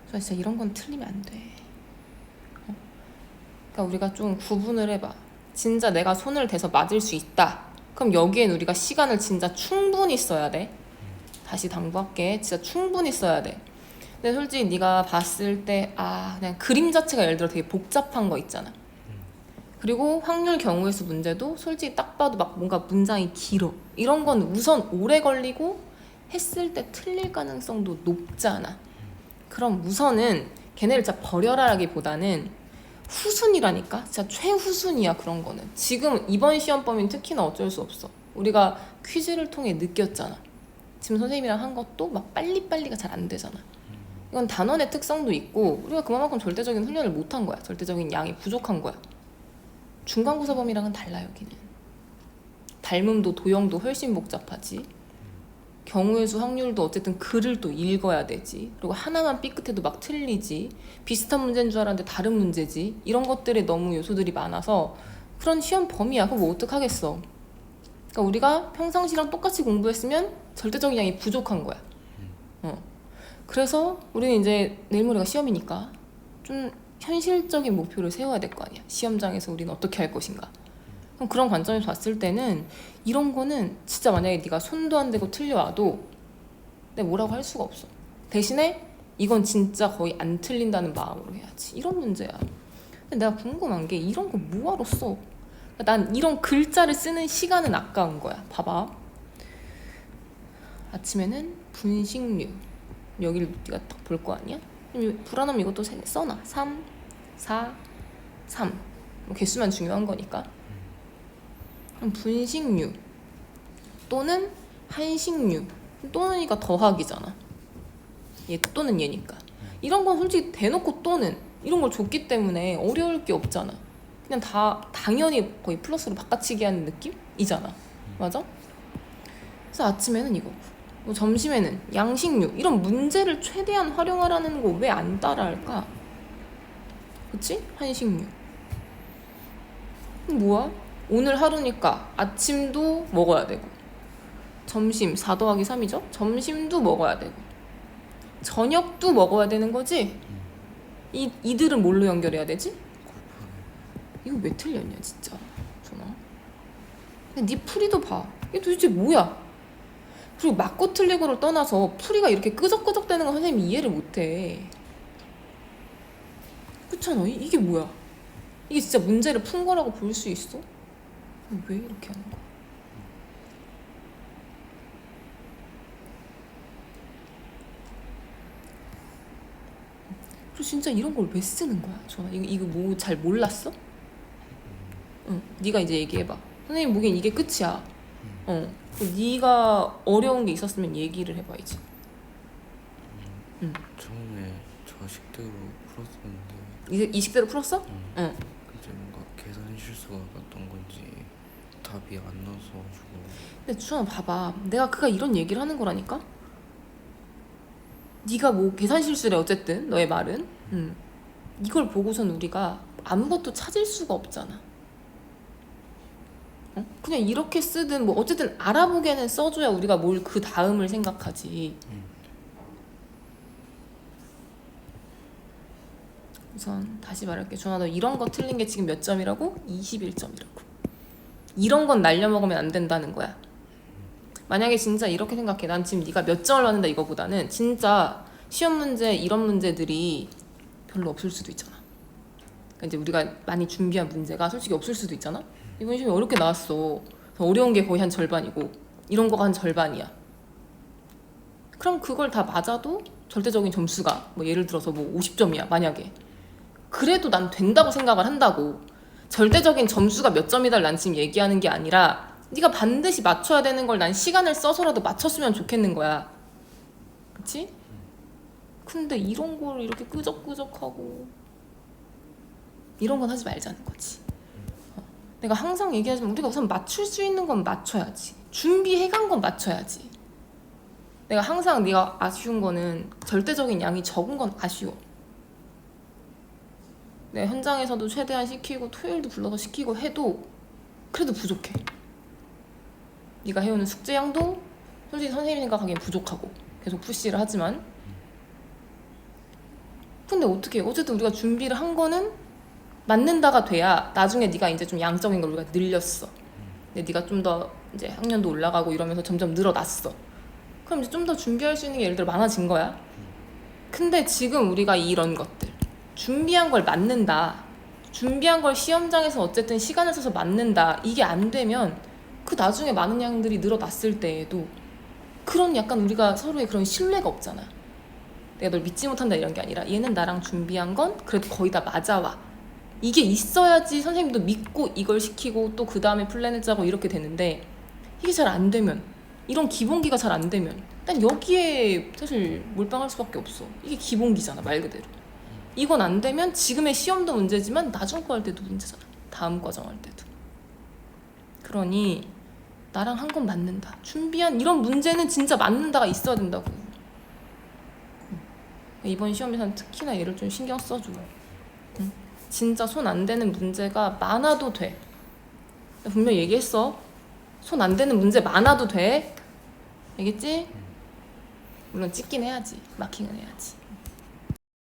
그래서 진짜 이런 건 틀리면 안 돼. 그러니까 우리가 좀 구분을 해봐. 진짜 내가 손을 대서 맞을 수 있다. 그럼 여기엔 우리가 시간을 진짜 충분히 써야 돼. 다시 당부할게. 진짜 충분히 써야 돼. 근데 솔직히 네가 봤을 때 그냥 그림 자체가 예를 들어 되게 복잡한 거 있잖아. 그리고 확률 경우의 수 문제도 솔직히 딱 봐도 막 뭔가 문장이 길어. 이런 건 우선 오래 걸리고 했을 때 틀릴 가능성도 높잖아. 그럼 우선은 걔네를 진짜 버려라라기보다는 후순위라니까? 진짜 최후순위야. 그런 거는 지금 이번 시험 범위는 특히나 어쩔 수 없어. 우리가 퀴즈를 통해 느꼈잖아. 지금 선생님이랑 한 것도 막 빨리빨리가 잘 안 되잖아. 이건 단원의 특성도 있고 우리가 그만큼 절대적인 훈련을 못한 거야. 절대적인 양이 부족한 거야. 중간고사 범위랑은 달라. 여기는 닮음도 도형도 훨씬 복잡하지. 경우의 수 확률도 어쨌든 글을 또 읽어야 되지. 그리고 하나만 삐끗해도 막 틀리지. 비슷한 문제인 줄 알았는데 다른 문제지. 이런 것들에 너무 요소들이 많아서 그런 시험 범위야. 그거 뭐 어떡하겠어. 그러니까 우리가 평상시랑 똑같이 공부했으면 절대적인 양이 부족한 거야. 그래서 우리는 이제 내일 모레가 시험이니까 좀 현실적인 목표를 세워야 될 거 아니야. 시험장에서 우리는 어떻게 할 것인가. 그럼 그런 관점에서 봤을 때는 이런 거는 진짜 만약에 네가 손도 안 대고 틀려와도 내가 뭐라고 할 수가 없어. 대신에 이건 진짜 거의 안 틀린다는 마음으로 해야지. 이런 문제야. 근데 내가 궁금한 게 이런 거 뭐하러 써? 난 이런 글자를 쓰는 시간은 아까운 거야. 봐봐. 아침에는 분식류. 여기를 네가 딱 볼 거 아니야? 불안하면 이것도 써놔. 3, 4, 3. 뭐 개수만 중요한 거니까. 그럼 분식류 또는 한식류 또는이가 더하기잖아. 얘 또는 얘니까. 이런 건 솔직히 대놓고 또는 이런 걸 줬기 때문에 어려울 게 없잖아. 그냥 다 당연히 거의 플러스로 바꿔치기 하는 느낌이잖아. 맞아? 그래서 아침에는 이거, 뭐 점심에는 양식류. 이런 문제를 최대한 활용하라는 거 왜 안 따라할까? 그치? 한식류. 뭐야? 오늘 하루니까 아침도 먹어야 되고 점심 4 더하기 3이죠? 점심도 먹어야 되고 저녁도 먹어야 되는 거지? 이들은 뭘로 연결해야 되지? 이거 왜 틀렸냐 진짜 전화. 근데 네 풀이도 봐. 이게 도대체 뭐야? 그리고 맞고 틀리고를 떠나서 풀이가 이렇게 끄적끄적 되는 거 선생님이 이해를 못해. 그렇잖아. 이게 뭐야? 이게 진짜 문제를 푼 거라고 볼 수 있어? 왜 이렇게 하는 거야? 그리고 진짜 이런 걸 왜 쓰는 거야? 전화. 이거 뭐 잘 몰랐어? 응. 네가 이제 얘기해봐. 선생님 보기엔 이게 끝이야. 네가 어려운 게 있었으면 얘기를 해봐 이제. 처음에 저식대로 풀었었는데 이제 20대로 풀었어? 응. 이제 뭔가 계산 실수가 났던 건지 답이 안 나와서가지고. 근데 주원아 봐봐. 내가 그가 이런 얘기를 하는 거라니까? 네가 뭐 계산 실수래 어쨌든 너의 말은. 이걸 보고선 우리가 아무것도 찾을 수가 없잖아. 그냥 이렇게 쓰든 뭐 어쨌든 알아보게는 써줘야 우리가 뭘 그 다음을 생각하지. 우선 다시 말할게. 준아 너 이런 거 틀린 게 지금 몇 점이라고? 21점이라고. 이런 건 날려먹으면 안 된다는 거야. 만약에 진짜 이렇게 생각해. 난 지금 네가 몇 점을 받는다 이거보다는 진짜 시험 문제 이런 문제들이 별로 없을 수도 있잖아. 그러니까 이제 우리가 많이 준비한 문제가 솔직히 없을 수도 있잖아. 이번 시험이 어렵게 나왔어. 어려운 게 거의 한 절반이고 이런 거가 한 절반이야. 그럼 그걸 다 맞아도 절대적인 점수가 뭐 예를 들어서 뭐 50점이야 만약에. 그래도 난 된다고 생각을 한다고. 절대적인 점수가 몇 점이다를 난 지금 얘기하는 게 아니라 네가 반드시 맞춰야 되는 걸 난 시간을 써서라도 맞췄으면 좋겠는 거야. 그치? 근데 이런 걸 이렇게 끄적끄적하고 이런 건 하지 말자는 거지. 내가 항상 얘기하지만 우리가 우선 맞출 수 있는 건 맞춰야지. 준비해간 건 맞춰야지. 내가 항상 네가 아쉬운 거는 절대적인 양이 적은 건 아쉬워. 내가 현장에서도 최대한 시키고 토요일도 불러서 시키고 해도 그래도 부족해. 네가 해오는 숙제 양도 솔직히 선생님 생각하기엔 부족하고 계속 푸시를 하지만 근데 어떻게 어쨌든 우리가 준비를 한 거는 맞는다가 돼야 나중에 네가 이제 좀 양적인 걸 우리가 늘렸어. 근데 네가 좀 더 이제 학년도 올라가고 이러면서 점점 늘어났어. 그럼 이제 좀 더 준비할 수 있는 게 예를 들어 많아진 거야. 근데 지금 우리가 이런 것들 준비한 걸 맞는다. 준비한 걸 시험장에서 어쨌든 시간을 써서 맞는다. 이게 안 되면 그 나중에 많은 양들이 늘어났을 때에도 그런 약간 우리가 서로의 그런 신뢰가 없잖아. 내가 널 믿지 못한다 이런 게 아니라 얘는 나랑 준비한 건 그래도 거의 다 맞아와. 이게 있어야지 선생님도 믿고 이걸 시키고 또 그 다음에 플랜을 짜고 이렇게 되는데 이게 잘 안 되면 이런 기본기가 잘 안 되면 난 여기에 사실 몰빵할 수밖에 없어. 이게 기본기잖아 말 그대로. 이건 안 되면 지금의 시험도 문제지만 나중 거 할 때도 문제잖아. 다음 과정 할 때도. 그러니 나랑 한 건 맞는다. 준비한 이런 문제는 진짜 맞는다가 있어야 된다고. 이번 시험에서는 특히나 얘를 좀 신경 써줘. 응? 진짜 손 안 대는 문제가 많아도 돼. 분명히 얘기했어. 손 안 대는 문제 많아도 돼. 알겠지? 물론 찍긴 해야지. 마킹은 해야지.